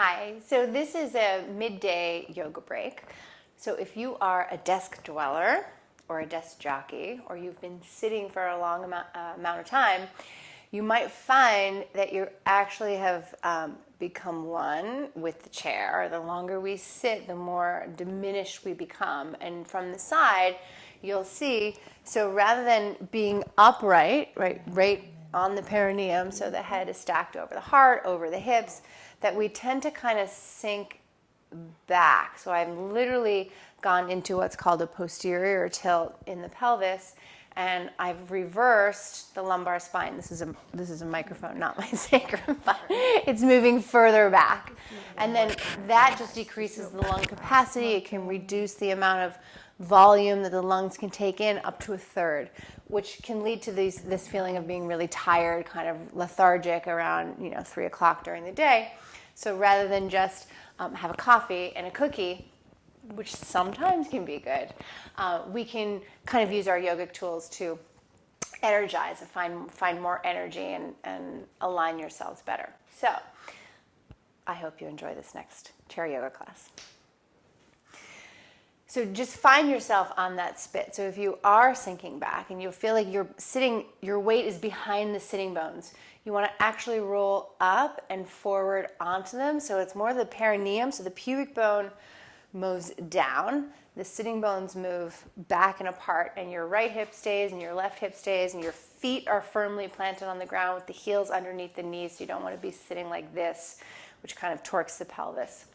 Hi, so this is a midday yoga break. So if you are a desk dweller or a desk jockey, or you've been sitting for a long amount of time, you might find that you actually have become one with the chair. The longer we sit, the more diminished we become. And from the side, you'll see, so rather than being upright, right on the perineum, so the head is stacked over the heart, over the hips, that we tend to kind of sink back. So I've literally gone into what's called a posterior tilt in the pelvis, and I've reversed the lumbar spine. This is a microphone, not my sacrum, but it's moving further back. And then that just decreases the lung capacity. It can reduce the amount of volume that the lungs can take in up to a third, which can lead to this feeling of being really tired, kind of lethargic around 3 o'clock during the day. So rather than just have a coffee and a cookie, which sometimes can be good, we can kind of use our yogic tools to energize and find more energy and align yourselves better. So I hope you enjoy this next chair yoga class. So just find yourself on that spit. So if you are sinking back and you feel like your weight is behind the sitting bones, you want to actually roll up and forward onto them. So it's more the perineum. So the pubic bone moves down, the sitting bones move back and apart, and your right hip stays and your left hip stays, and your feet are firmly planted on the ground with the heels underneath the knees. So you don't want to be sitting like this, which kind of torques the pelvis.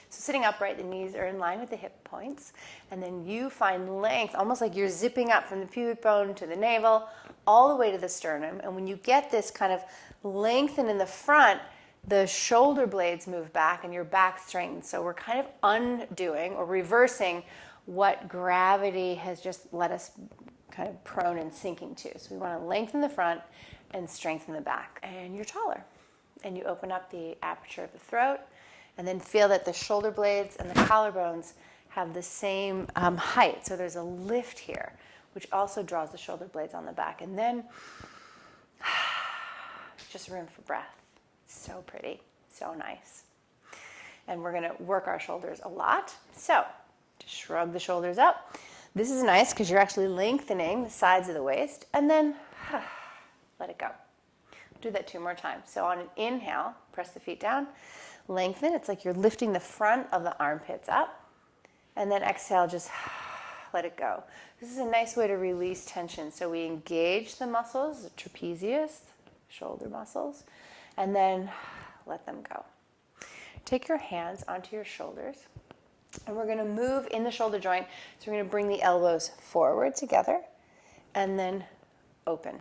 So sitting upright, the knees are in line with the hip points, and then you find length, almost like you're zipping up from the pubic bone to the navel, all the way to the sternum. And when you get this kind of lengthen in the front, the shoulder blades move back and your back straightens. So we're kind of undoing or reversing what gravity has just let us kind of prone and sinking to. So we want to lengthen the front and strengthen the back. And you're taller. And you open up the aperture of the throat, and then feel that the shoulder blades and the collarbones have the same height. So there's a lift here, which also draws the shoulder blades on the back. And then just room for breath. So pretty, so nice. And we're going to work our shoulders a lot. So just shrug the shoulders up. This is nice because you're actually lengthening the sides of the waist. And then let it go. Do that 2 more times. So on an inhale, press the feet down. Lengthen. It's like you're lifting the front of the armpits up. And then exhale, just let it go. This is a nice way to release tension. So we engage the muscles, the trapezius, shoulder muscles, and then let them go. Take your hands onto your shoulders, and we're going to move in the shoulder joint. So we're going to bring the elbows forward together and then open.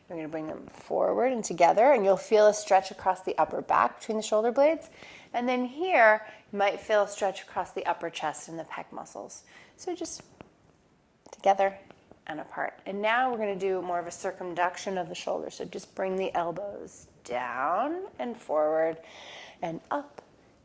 We're going to bring them forward and together, and you'll feel a stretch across the upper back between the shoulder blades. And then here, you might feel a stretch across the upper chest and the pec muscles. So just together and apart. And now we're going to do more of a circumduction of the shoulders. So just bring the elbows down and forward and up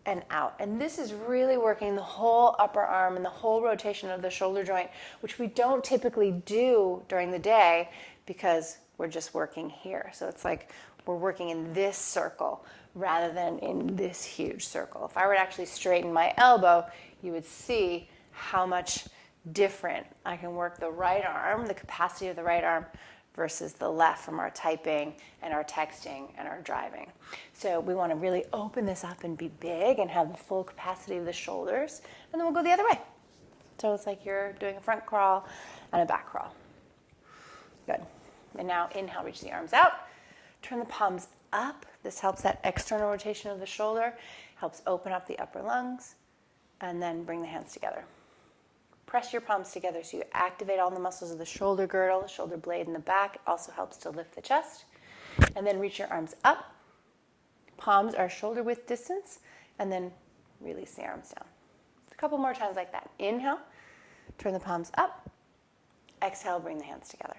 and out. And this is really working the whole upper arm and the whole rotation of the shoulder joint, which we don't typically do during the day because we're just working here. So it's like we're working in this circle rather than in this huge circle. If I were to actually straighten my elbow, you would see how much different I can work the right arm, the capacity of the right arm, versus the left from our typing and our texting and our driving. So we want to really open this up and be big and have the full capacity of the shoulders, and then we'll go the other way. So it's like you're doing a front crawl and a back crawl. Good. And now inhale, reach the arms out. Turn the palms up. This helps that external rotation of the shoulder, helps open up the upper lungs, and then bring the hands together. Press your palms together so you activate all the muscles of the shoulder girdle, the shoulder blade in the back. It also helps to lift the chest. And then reach your arms up. Palms are shoulder width distance, and then release the arms down. A couple more times like that. Inhale, turn the palms up. Exhale, bring the hands together.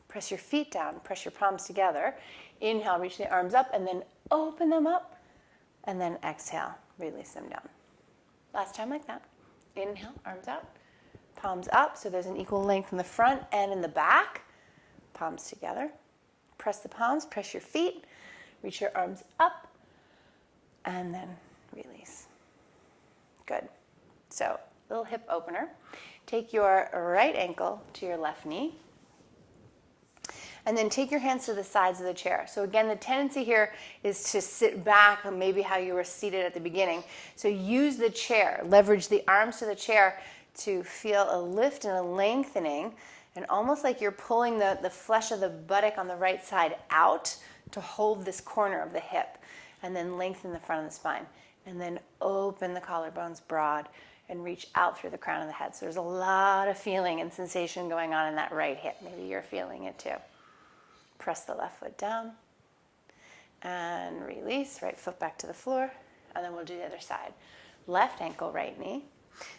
Press your feet down, press your palms together. Inhale, reach the arms up, and then open them up. And then exhale, release them down. Last time like that. Inhale, arms out. Palms up, so there's an equal length in the front and in the back. Palms together. Press the palms, press your feet. Reach your arms up. and then release. Good. So, little hip opener. Take your right ankle to your left knee. And then take your hands to the sides of the chair. So again, the tendency here is to sit back, or maybe how you were seated at the beginning. So use the chair, leverage the arms to the chair to feel a lift and a lengthening, and almost like you're pulling the flesh of the buttock on the right side out to hold this corner of the hip, and then lengthen the front of the spine. And then open the collarbones broad and reach out through the crown of the head. So there's a lot of feeling and sensation going on in that right hip. Maybe you're feeling it too. Press the left foot down and release. Right foot back to the floor. And then we'll do the other side. Left ankle, right knee.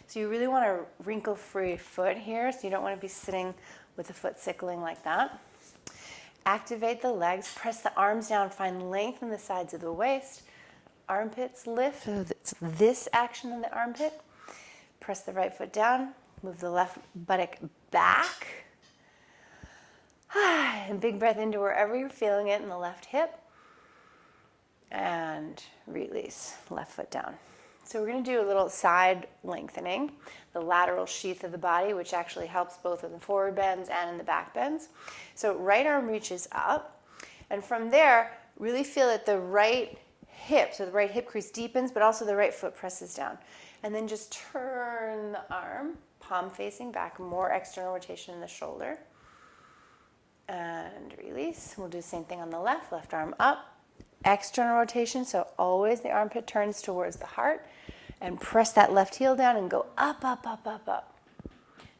So you really want a wrinkle-free foot here. So you don't want to be sitting with the foot sickling like that. Activate the legs. Press the arms down. Find length in the sides of the waist. Armpits lift. So it's this action in the armpit. Press the right foot down. Move the left buttock back. And big breath into wherever you're feeling it in the left hip. And release, left foot down. So we're going to do a little side lengthening, the lateral sheath of the body, which actually helps both in the forward bends and in the back bends. So right arm reaches up. And from there, really feel that the right hip, so the right hip crease deepens, but also the right foot presses down. And then just turn the arm, palm facing back, more external rotation in the shoulder. And release. We'll do the same thing on the left arm up, external rotation, so always the armpit turns towards the heart, and press that left heel down and go up, up, up, up, up.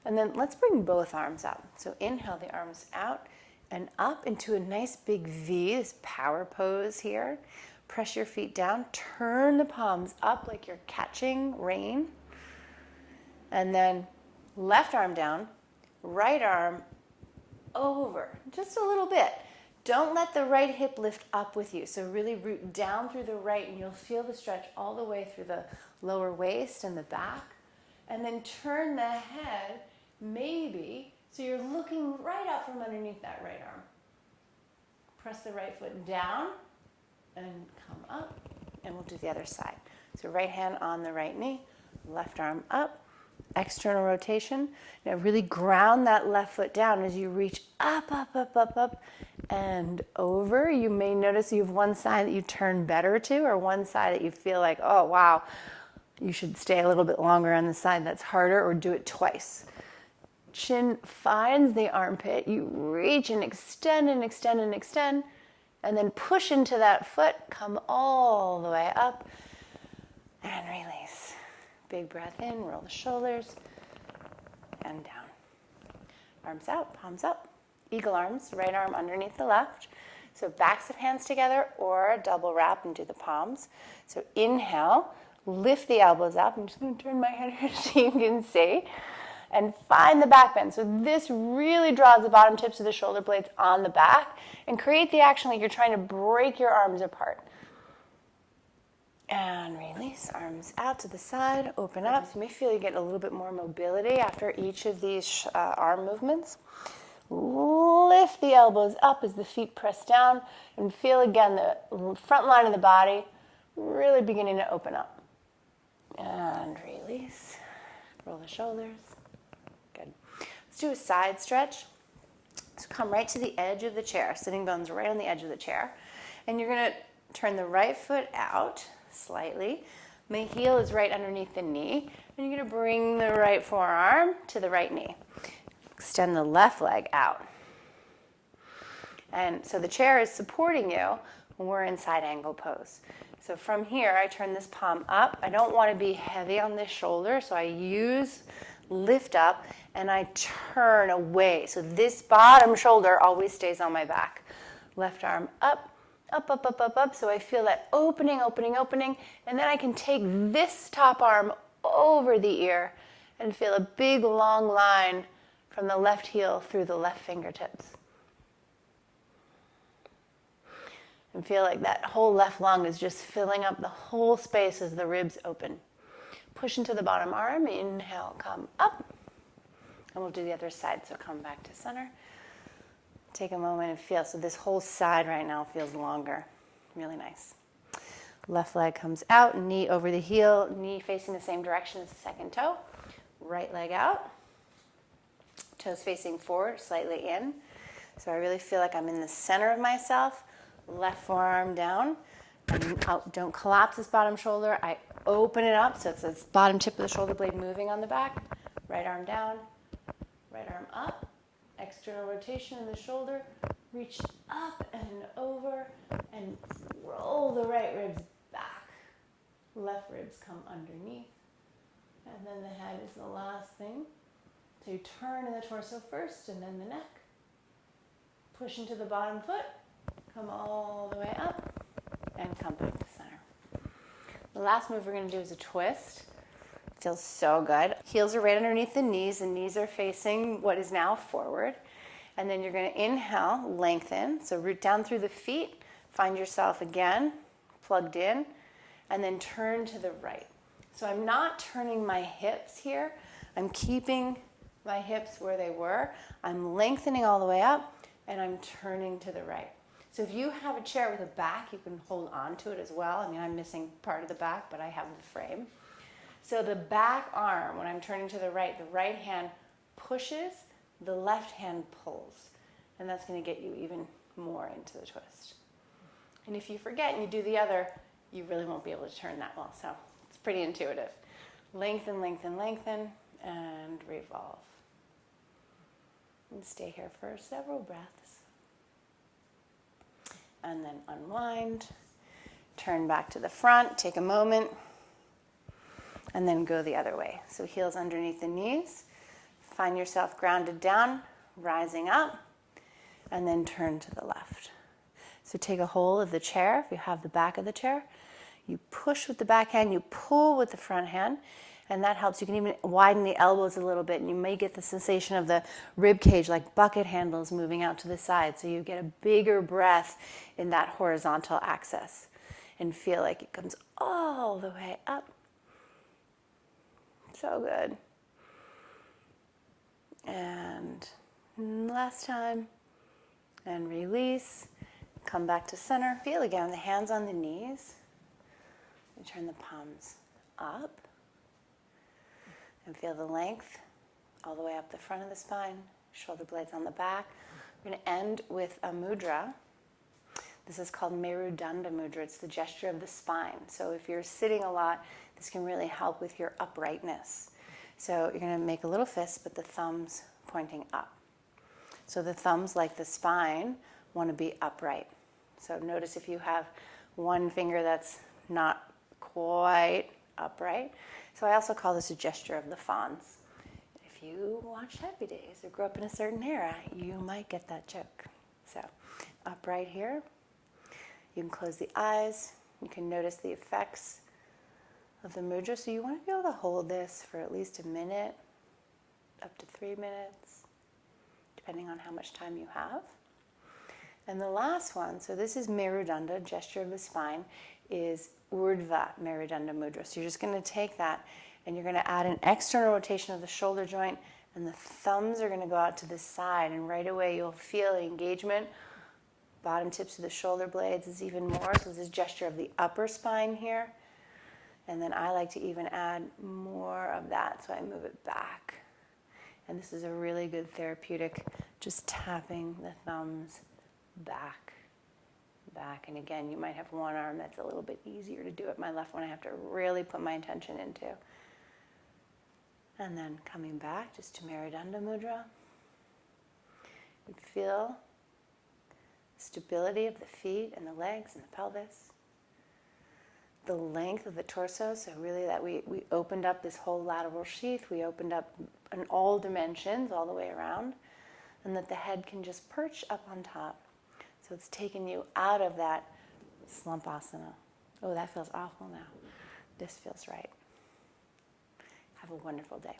And then let's bring both arms up. So inhale the arms out and up into a nice big V, this power pose here. Press your feet down, turn the palms up like you're catching rain. And then left arm down, right arm over, just a little bit. Don't let the right hip lift up with you. So really root down through the right, and you'll feel the stretch all the way through the lower waist and the back. And then turn the head, maybe, so you're looking right out from underneath that right arm. Press the right foot down and come up, and we'll do the other side. So right hand on the right knee, left arm up, external rotation. Now really ground that left foot down as you reach up, up, up, up, up, and over. You may notice you have one side that you turn better to, or one side that you feel like, oh, wow, you should stay a little bit longer on the side that's harder, or do it twice. Chin finds the armpit. You reach and extend and extend and extend, and then push into that foot. Come all the way up and release. Big breath in, roll the shoulders, and down. Arms out, palms up. Eagle arms, right arm underneath the left. So backs of hands together, or a double wrap and do the palms. So inhale, lift the elbows up. I'm just going to turn my head here so you can see. And find the back bend. So this really draws the bottom tips of the shoulder blades on the back, and create the action like you're trying to break your arms apart. And release, arms out to the side, open up. So you may feel you get a little bit more mobility after each of these arm movements. Lift the elbows up as the feet press down, and feel again the front line of the body really beginning to open up. And release, roll the shoulders. Good. Let's do a side stretch. So come right to the edge of the chair, sitting bones right on the edge of the chair. And you're going to turn the right foot out slightly. The heel is right underneath the knee. And you're going to bring the right forearm to the right knee. Extend the left leg out. And so the chair is supporting you when we're in side angle pose. So from here, I turn this palm up. I don't want to be heavy on this shoulder, so I use lift up, and I turn away. So this bottom shoulder always stays on my back. Left arm up, up, up, up, up, up. So I feel that opening, opening, opening. And then I can take this top arm over the ear and feel a big long line from the left heel through the left fingertips. And feel like that whole left lung is just filling up the whole space as the ribs open. Push into the bottom arm. Inhale, come up. And we'll do the other side. So come back to center. Take a moment and feel. So this whole side right now feels longer. Really nice. Left leg comes out, knee over the heel, knee facing the same direction as the second toe. Right leg out, toes facing forward, slightly in. So I really feel like I'm in the center of myself. Left forearm down. And out. Don't collapse this bottom shoulder. I open it up so it's the bottom tip of the shoulder blade moving on the back. Right arm down, right arm up. External rotation in the shoulder. Reach up and over and roll the right ribs back. Left ribs come underneath. And then the head is the last thing. So you turn in the torso first and then the neck. Push into the bottom foot. Come all the way up and come back to center. The last move we're going to do is a twist. Feels so good. Heels are right underneath the knees are facing what is now forward. And then you're going to inhale, lengthen. So root down through the feet. Find yourself again, plugged in. And then turn to the right. So I'm not turning my hips here. I'm keeping my hips where they were. I'm lengthening all the way up. And I'm turning to the right. So if you have a chair with a back, you can hold on to it as well. I mean, I'm missing part of the back, but I have the frame. So the back arm, when I'm turning to the right hand pushes, the left hand pulls. And that's going to get you even more into the twist. And if you forget and you do the other, you really won't be able to turn that well. So it's pretty intuitive. Lengthen, lengthen, lengthen, and revolve. And stay here for several breaths. And then unwind. Turn back to the front. Take a moment. And then go the other way. So heels underneath the knees. Find yourself grounded down, rising up. And then turn to the left. So take a hold of the chair, if you have the back of the chair. You push with the back hand, you pull with the front hand. And that helps. You can even widen the elbows a little bit. And you may get the sensation of the rib cage like bucket handles moving out to the side. So you get a bigger breath in that horizontal axis. And feel like it comes all the way up. So good. And last time. And release. Come back to center. Feel again the hands on the knees. And turn the palms up. And feel the length all the way up the front of the spine, shoulder blades on the back. We're going to end with a mudra. This is called Merudanda Mudra. It's the gesture of the spine. So if you're sitting a lot, this can really help with your uprightness. So you're going to make a little fist, but the thumbs pointing up. So the thumbs, like the spine, want to be upright. So notice if you have one finger that's not quite upright. So I also call this a gesture of the fawns. If you watched Happy Days or grew up in a certain era, you might get that joke. So upright here. You can close the eyes. You can notice the effects of the mudra. So you want to be able to hold this for at least a minute, up to 3 minutes, depending on how much time you have. And the last one, so this is Merudanda, gesture of the spine, is Urdhva Merudanda Mudra. So you're just going to take that and you're going to add an external rotation of the shoulder joint and the thumbs are going to go out to the side and right away you'll feel the engagement. Bottom tips of the shoulder blades is even more. So this is gesture of the upper spine here. And then I like to even add more of that. So I move it back. And this is a really good therapeutic, just tapping the thumbs back. And again, you might have one arm that's a little bit easier to do it. My left one I have to really put my intention into. And then coming back just to Merudanda Mudra. You feel the stability of the feet and the legs and the pelvis. The length of the torso, so really that we opened up this whole lateral sheath. We opened up in all dimensions all the way around. And that the head can just perch up on top. So it's taken you out of that slumpasana. Oh, that feels awful now. This feels right. Have a wonderful day.